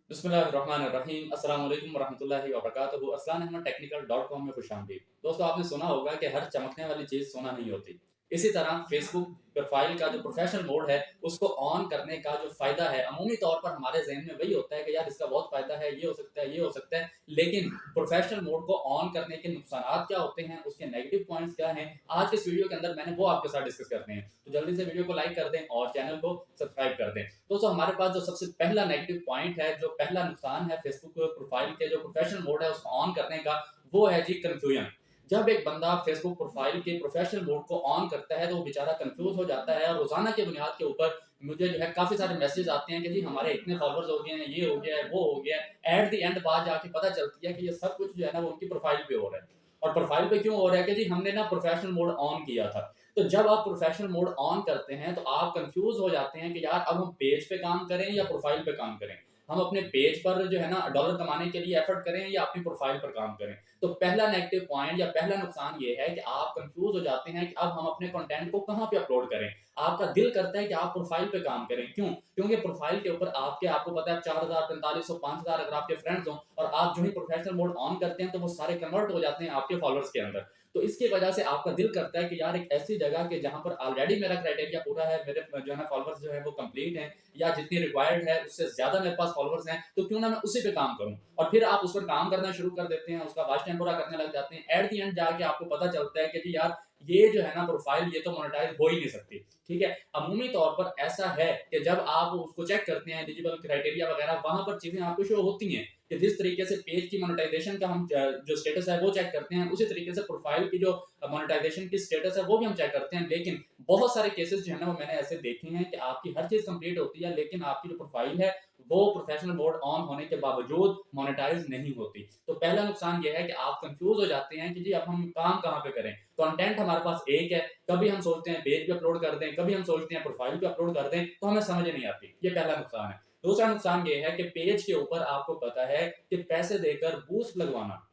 बिस्मिल्लाहिर्रहमानिर्रहीम अस्सलाम वालेकुम वरहमतुल्लाहि वबरकातुहू। aslanahmadtechnical.com में खुशामदीद। दोस्तों, आपने सुना होगा कि हर चमकने वाली चीज़ सोना नहीं होती। इसी तरह फेसबुक प्रोफाइल का जो प्रोफेशनल मोड है उसको ऑन करने का जो फ़ायदा है, अमूमी तौर पर हमारे ज़हन में वही होता है कि यार इसका बहुत फ़ायदा है, ये हो सकता है, ये हो सकता है। लेकिन प्रोफेशनल मोड को ऑन करने के नुकसानात क्या होते हैं, उसके नेगेटिव पॉइंट्स क्या हैं, आज के इस वीडियो के अंदर मैंने वो आपके साथ डिस्कस करते हैं। तो जल्दी से वीडियो को लाइक कर दें और चैनल को सब्सक्राइब कर दें। दोस्तों, हमारे पास जो सबसे पहला नेगेटिव पॉइंट है, जो पहला नुकसान है फेसबुक प्रोफाइल के जो प्रोफेशनल मोड है उसको ऑन करने का, वो है जी कंफ्यूजन। जब एक बंदा फेसबुक प्रोफाइल के प्रोफेशनल मोड को ऑन करता है तो वो बेचारा कंफ्यूज हो जाता है और रोजाना के बुनियाद के ऊपर मुझे जो है काफी सारे मैसेज आते हैं कि जी हमारे इतने फॉलोअर्स हो गए हैं, ये हो गया है, वो हो गया है। एट द एंड बात जाके पता चलती है कि ये सब कुछ जो है ना वो उनकी प्रोफाइल पे हो रहा है। और प्रोफाइल पे क्यों हो रहा है कि जी हमने ना प्रोफेशनल मोड ऑन किया था। तो जब आप प्रोफेशनल मोड ऑन करते हैं तो आप कंफ्यूज हो जाते हैं कि यार अब हम पेज पे काम करें या प्रोफाइल पे काम करें। हम अपने पेज पर जो है ना डॉलर कमाने के लिए एफर्ट करें या अपनी प्रोफाइल पर काम करें। तो पहला नेगेटिव पॉइंट या पहला नुकसान ये है कि आप कंफ्यूज हो जाते हैं कि अब हम अपने कंटेंट को कहाँ पे अपलोड करें। आपका दिल करता है कि आप प्रोफाइल पे काम करें, क्यों? क्योंकि प्रोफाइल के ऊपर आपको पता है 4000 4500 5000 अगर आपके फ्रेंड्स हों और आप जो ही प्रोफेशनल मोड ऑन करते हैं तो वो सारे कन्वर्ट हो जाते हैं आपके फॉलोअर्स के अंदर। तो इसकी वजह से आपका दिल करता है कि यार एक ऐसी जगह के जहां पर ऑलरेडी मेरा क्राइटेरिया पूरा है, मेरे जो है ना फॉलोअर्स जो है वो कंप्लीट हैं या जितनी रिक्वायर्ड है उससे ज्यादा मेरे पास फॉलोअर्स हैं, तो क्यों ना मैं उसी पे काम करूं। और फिर आप उस पर काम करना शुरू कर देते हैं, उसका वॉच टाइम पूरा करने लग जाते हैं। एट द एंड जाके आपको पता चलता है कि जी यार ये जो है ना प्रोफाइल ये तो मोनेटाइज हो ही नहीं सकती। ठीक है, अमूमी तौर पर ऐसा है कि जब आप उसको चेक करते हैं एलिजिबल क्राइटेरिया वगैरह, वहां पर चीजें आपको शो होती हैं कि जिस तरीके से पेज की मोनेटाइजेशन का हम जो स्टेटस है वो चेक करते हैं, उसी तरीके से प्रोफाइल की जो मोनेटाइजेशन की स्टेटस है वो भी हम चेक करते हैं। लेकिन बहुत सारे केसेस जो है ना वो मैंने ऐसे देखे हैं कि आपकी हर चीज कंप्लीट होती है लेकिन आपकी जो प्रोफाइल है वो प्रोफेशनल मोड ऑन होने के बावजूद मोनेटाइज नहीं होती। तो पहला नुकसान ये है कि आप कंफ्यूज हो जाते हैं कि जी अब हम काम कहाँ पे करें। कंटेंट हमारे पास एक है, कभी हम सोचते हैं पेज पे अपलोड कर दें, कभी हम सोचते हैं प्रोफाइल पे अपलोड कर दें, तो हमें समझ नहीं आती। ये पहला नुकसान है। दूसरा नुकसान ये है कि पेज के ऊपर आपको पता है कि पैसे देकर बूस्ट लगवाना,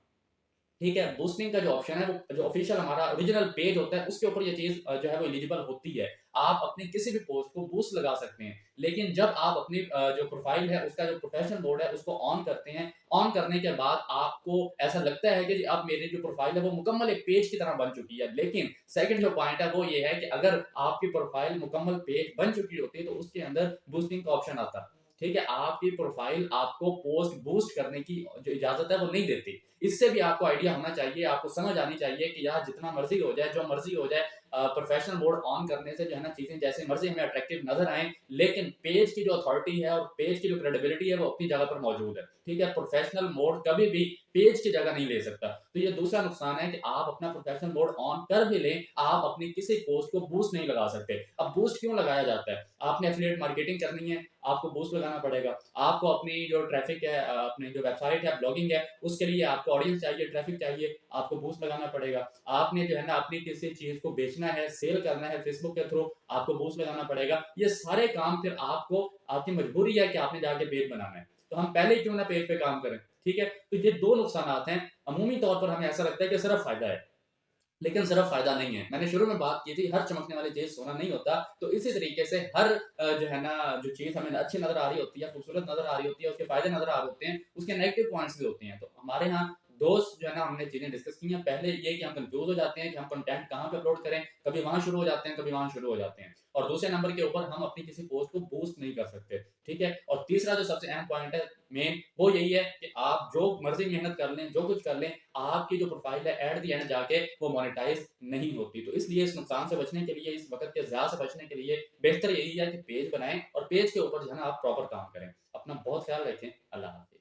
ठीक है, बूस्टिंग का जो ऑप्शन है वो जो ऑफिशियल हमारा ओरिजिनल पेज होता है उसके ऊपर ये चीज जो है वो एलिजिबल होती है। आप अपनी किसी भी पोस्ट को बूस्ट लगा सकते हैं। लेकिन जब आप अपनी जो प्रोफाइल है उसका जो प्रोफेशनल मोड है उसको ऑन करते हैं, ऑन करने के बाद आपको ऐसा लगता है कि जी अब मेरी जो प्रोफाइल है वो मुकम्मल एक पेज की तरह बन चुकी है। लेकिन सेकंड जो पॉइंट है वो ये है कि अगर आपकी प्रोफाइल मुकम्मल पेज बन चुकी होती है तो उसके अंदर बूस्टिंग का ऑप्शन आता है। ठीक है, आपकी प्रोफाइल आपको पोस्ट बूस्ट करने की जो इजाजत है वो नहीं देती। इससे भी आपको आइडिया होना चाहिए, आपको समझ आनी चाहिए कि यार जितना मर्जी हो जाए, जो मर्जी हो जाए, प्रोफेशनल मोड ऑन करने से जो है ना चीजें जैसे मर्जी हमें अट्रैक्टिव नजर आए, लेकिन पेज की जो अथॉरिटी है और पेज की जो क्रेडिबिलिटी है वो अपनी जगह पर मौजूद है। ठीक है, प्रोफेशनल मोड कभी भी पेज की जगह नहीं ले सकता। तो ये दूसरा नुकसान है कि आप अपना प्रोफेशनल मोड ऑन कर भी लें, आप अपनी किसी पोस्ट को बूस्ट नहीं लगा सकते। अब बूस्ट क्यों लगाया जाता है? आपने एफिलिएट मार्केटिंग करनी है, आपको बूस्ट लगाना पड़ेगा। आपको अपनी जो ट्रैफिक है, अपनी जो वेबसाइट है, ब्लॉगिंग है, उसके लिए आपको ऑडियंस चाहिए, ट्रैफिक चाहिए, आपको बूस्ट लगाना पड़ेगा। आपने जो है ना अपनी किसी चीज को बेचना है, सेल करना है फेसबुक के थ्रू, आपको बूस्ट लगाना पड़ेगा। ये सारे काम फिर आपको, आपकी मजबूरी है कि आपने जाके पेज बनाना है। तो हम पहले क्यों ना पेज पे काम करें। ठीक है, तो ये दो नुकसान हैं। अमूमी तौर पर हमें ऐसा लगता है कि सिर्फ फायदा है, लेकिन सिर्फ फायदा नहीं है। मैंने शुरू में बात की थी, हर चमकने वाली चीज सोना नहीं होता। तो इसी तरीके से हर जो है ना जो चीज हमें अच्छी नजर आ रही होती है, खूबसूरत नजर आ रही होती है, उसके फायदे नजर आ रहे होते हैं, उसके नेगेटिव पॉइंट्स भी होते हैं। तो हमारे यहाँ दोस्त जो है ना हमने चीजें डिस्कस की हैं। पहले ये कि हम कंफ्यूज हो जाते हैं कि हम कंटेंट कहाँ पे अपलोड करें, कभी वहां शुरू हो जाते हैं, कभी वहां शुरू हो जाते हैं। और दूसरे नंबर के ऊपर हम अपनी किसी पोस्ट को बूस्ट नहीं कर सकते। ठीक है, और तीसरा जो सबसे अहम पॉइंट है मेन, वो यही है कि आप जो मर्जी मेहनत कर लें, जो कुछ कर लें, आपकी जो प्रोफाइल है एट द एंड जाके वो मोनेटाइज नहीं होती। तो इसलिए इस नुकसान से बचने के लिए, इस वक्त के ज़्यादा से बचने के लिए बेहतर यही है कि पेज बनाएं और पेज के ऊपर जो है ना आप प्रॉपर काम करें। अपना बहुत ख्याल रखें। अल्लाह हाफ़िज़।